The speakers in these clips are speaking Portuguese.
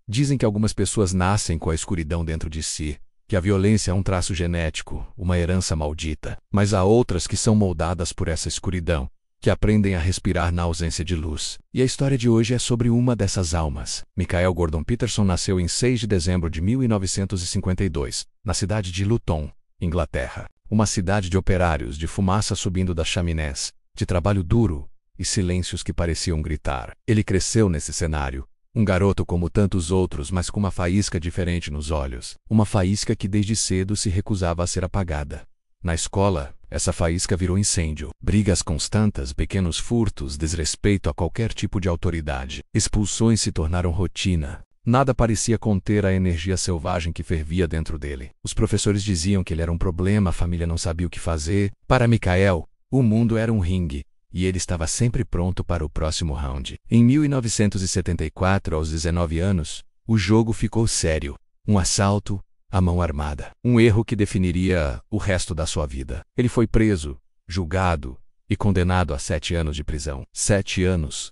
Dizem que algumas pessoas nascem com a escuridão dentro de si, que a violência é um traço genético, uma herança maldita. Mas há outras que são moldadas por essa escuridão, que aprendem a respirar na ausência de luz. E a história de hoje é sobre uma dessas almas. Michael Gordon Peterson nasceu em 6 de dezembro de 1952, na cidade de Luton, Inglaterra. Uma cidade de operários, de fumaça subindo das chaminés, de trabalho duro e silêncios que pareciam gritar. Ele cresceu nesse cenário. Um garoto como tantos outros, mas com uma faísca diferente nos olhos. Uma faísca que desde cedo se recusava a ser apagada. Na escola, essa faísca virou incêndio. Brigas constantes, pequenos furtos, desrespeito a qualquer tipo de autoridade. Expulsões se tornaram rotina. Nada parecia conter a energia selvagem que fervia dentro dele. Os professores diziam que ele era um problema, a família não sabia o que fazer. Para Michael, o mundo era um ringue. E ele estava sempre pronto para o próximo round. Em 1974, aos 19 anos, o jogo ficou sério. Um assalto à mão armada. Um erro que definiria o resto da sua vida. Ele foi preso, julgado e condenado a 7 anos de prisão. 7 anos.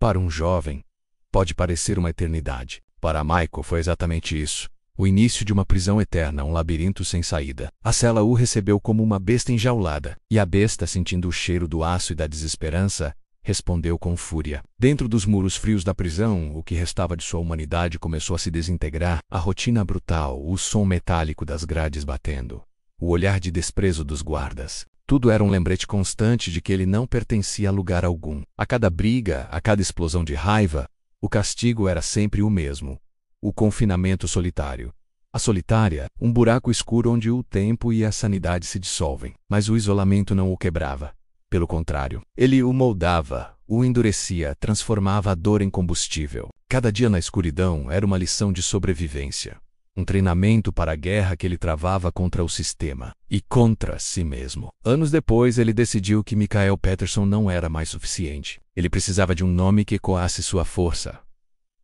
Para um jovem, pode parecer uma eternidade. Para Michael foi exatamente isso. O início de uma prisão eterna, um labirinto sem saída. A cela o recebeu como uma besta enjaulada. E a besta, sentindo o cheiro do aço e da desesperança, respondeu com fúria. Dentro dos muros frios da prisão, o que restava de sua humanidade começou a se desintegrar. A rotina brutal, o som metálico das grades batendo. O olhar de desprezo dos guardas. Tudo era um lembrete constante de que ele não pertencia a lugar algum. A cada briga, a cada explosão de raiva, o castigo era sempre o mesmo. O confinamento solitário. A solitária, um buraco escuro onde o tempo e a sanidade se dissolvem. Mas o isolamento não o quebrava. Pelo contrário, ele o moldava, o endurecia, transformava a dor em combustível. Cada dia na escuridão era uma lição de sobrevivência. Um treinamento para a guerra que ele travava contra o sistema e contra si mesmo. Anos depois, ele decidiu que Michael Peterson não era mais suficiente. Ele precisava de um nome que ecoasse sua força.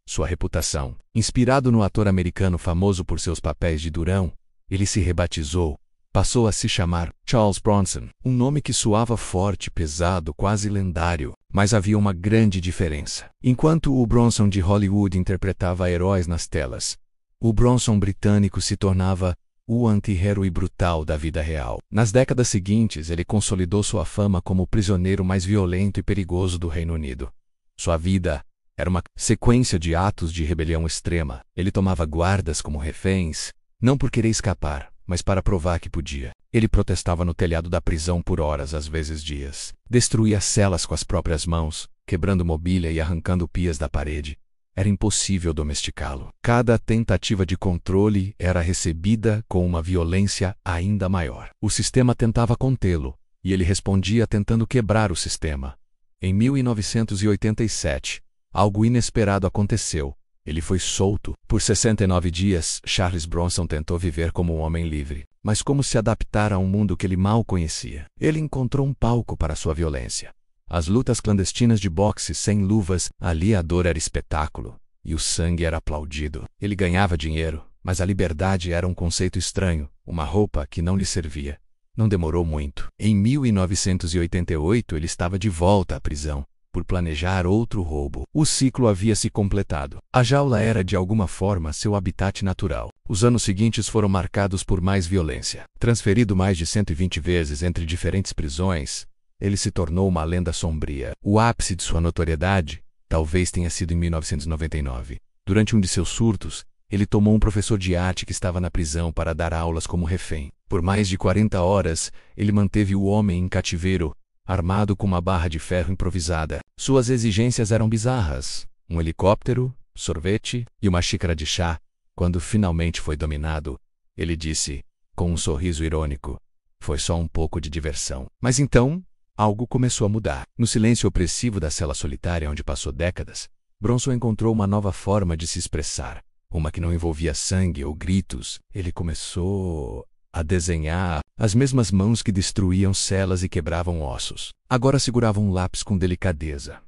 Sua reputação. Inspirado no ator americano famoso por seus papéis de durão, ele se rebatizou. Passou a se chamar Charles Bronson, um nome que soava forte, pesado, quase lendário. Mas havia uma grande diferença. Enquanto o Bronson de Hollywood interpretava heróis nas telas, o Bronson britânico se tornava o anti-herói brutal da vida real. Nas décadas seguintes, ele consolidou sua fama como o prisioneiro mais violento e perigoso do Reino Unido. Sua vida era uma sequência de atos de rebelião extrema. Ele tomava guardas como reféns, não por querer escapar, mas para provar que podia. Ele protestava no telhado da prisão por horas, às vezes dias. Destruía celas com as próprias mãos, quebrando mobília e arrancando pias da parede. Era impossível domesticá-lo. Cada tentativa de controle era recebida com uma violência ainda maior. O sistema tentava contê-lo, e ele respondia tentando quebrar o sistema. Em 1987, algo inesperado aconteceu. Ele foi solto. Por 69 dias, Charles Bronson tentou viver como um homem livre. Mas como se adaptar a um mundo que ele mal conhecia? Ele encontrou um palco para sua violência. As lutas clandestinas de boxe sem luvas, ali a dor era espetáculo, e o sangue era aplaudido. Ele ganhava dinheiro, mas a liberdade era um conceito estranho, uma roupa que não lhe servia. Não demorou muito. Em 1988, ele estava de volta à prisão, por planejar outro roubo. O ciclo havia se completado. A jaula era de alguma forma seu habitat natural. Os anos seguintes foram marcados por mais violência. Transferido mais de 120 vezes entre diferentes prisões, ele se tornou uma lenda sombria. O ápice de sua notoriedade talvez tenha sido em 1999. Durante um de seus surtos, ele tomou um professor de arte que estava na prisão para dar aulas como refém. Por mais de 40 horas, ele manteve o homem em cativeiro, armado com uma barra de ferro improvisada. Suas exigências eram bizarras. Um helicóptero, sorvete e uma xícara de chá. Quando finalmente foi dominado, ele disse, com um sorriso irônico, foi só um pouco de diversão. Mas então, algo começou a mudar. No silêncio opressivo da cela solitária onde passou décadas, Bronson encontrou uma nova forma de se expressar. Uma que não envolvia sangue ou gritos. Ele começou a desenhar. As mesmas mãos que destruíam celas e quebravam ossos agora seguravam um lápis com delicadeza.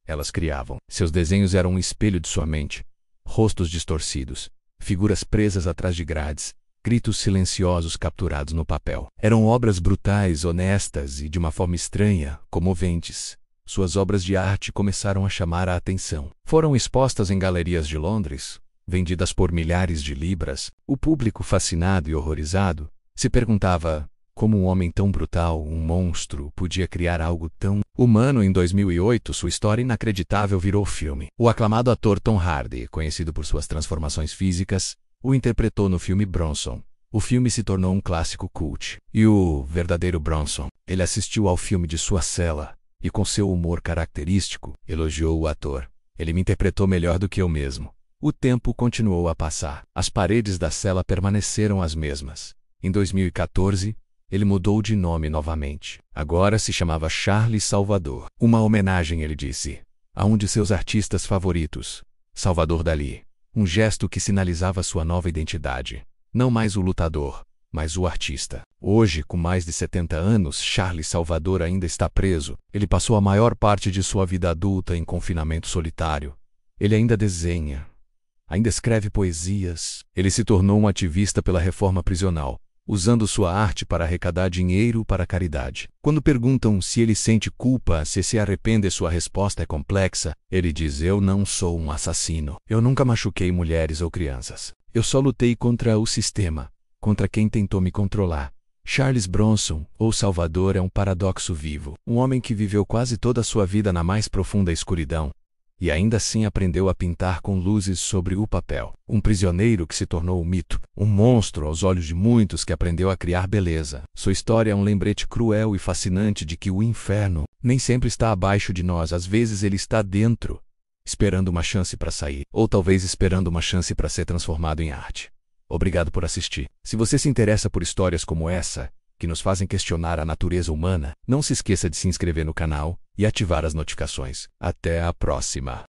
Elas criavam. Seus desenhos eram um espelho de sua mente. Rostos distorcidos, figuras presas atrás de grades, gritos silenciosos capturados no papel. Eram obras brutais, honestas e, de uma forma estranha, comoventes. Suas obras de arte começaram a chamar a atenção. Foram expostas em galerias de Londres, vendidas por milhares de libras, o público, fascinado e horrorizado, se perguntava como um homem tão brutal, um monstro, podia criar algo tão humano. Em 2008, sua história inacreditável virou filme. O aclamado ator Tom Hardy, conhecido por suas transformações físicas, o interpretou no filme Bronson. O filme se tornou um clássico cult. E o verdadeiro Bronson, ele assistiu ao filme de sua cela e, com seu humor característico, elogiou o ator. Ele me interpretou melhor do que eu mesmo. O tempo continuou a passar. As paredes da cela permaneceram as mesmas. Em 2014, ele mudou de nome novamente. Agora se chamava Charles Salvador. Uma homenagem, ele disse, a um de seus artistas favoritos, Salvador Dalí. Um gesto que sinalizava sua nova identidade. Não mais o lutador, mas o artista. Hoje, com mais de 70 anos, Charles Salvador ainda está preso. Ele passou a maior parte de sua vida adulta em confinamento solitário. Ele ainda desenha, ainda escreve poesias. Ele se tornou um ativista pela reforma prisional, usando sua arte para arrecadar dinheiro para a caridade. Quando perguntam se ele sente culpa, se arrepende, sua resposta é complexa. Ele diz: eu não sou um assassino. Eu nunca machuquei mulheres ou crianças. Eu só lutei contra o sistema, contra quem tentou me controlar. Charles Bronson, ou Salvador, é um paradoxo vivo. Um homem que viveu quase toda a sua vida na mais profunda escuridão, e ainda assim aprendeu a pintar com luzes sobre o papel. Um prisioneiro que se tornou um mito, um monstro aos olhos de muitos que aprendeu a criar beleza. Sua história é um lembrete cruel e fascinante de que o inferno nem sempre está abaixo de nós, às vezes ele está dentro, esperando uma chance para sair, ou talvez esperando uma chance para ser transformado em arte. Obrigado por assistir. Se você se interessa por histórias como essa, que nos fazem questionar a natureza humana, não se esqueça de se inscrever no canal e ativar as notificações. Até a próxima!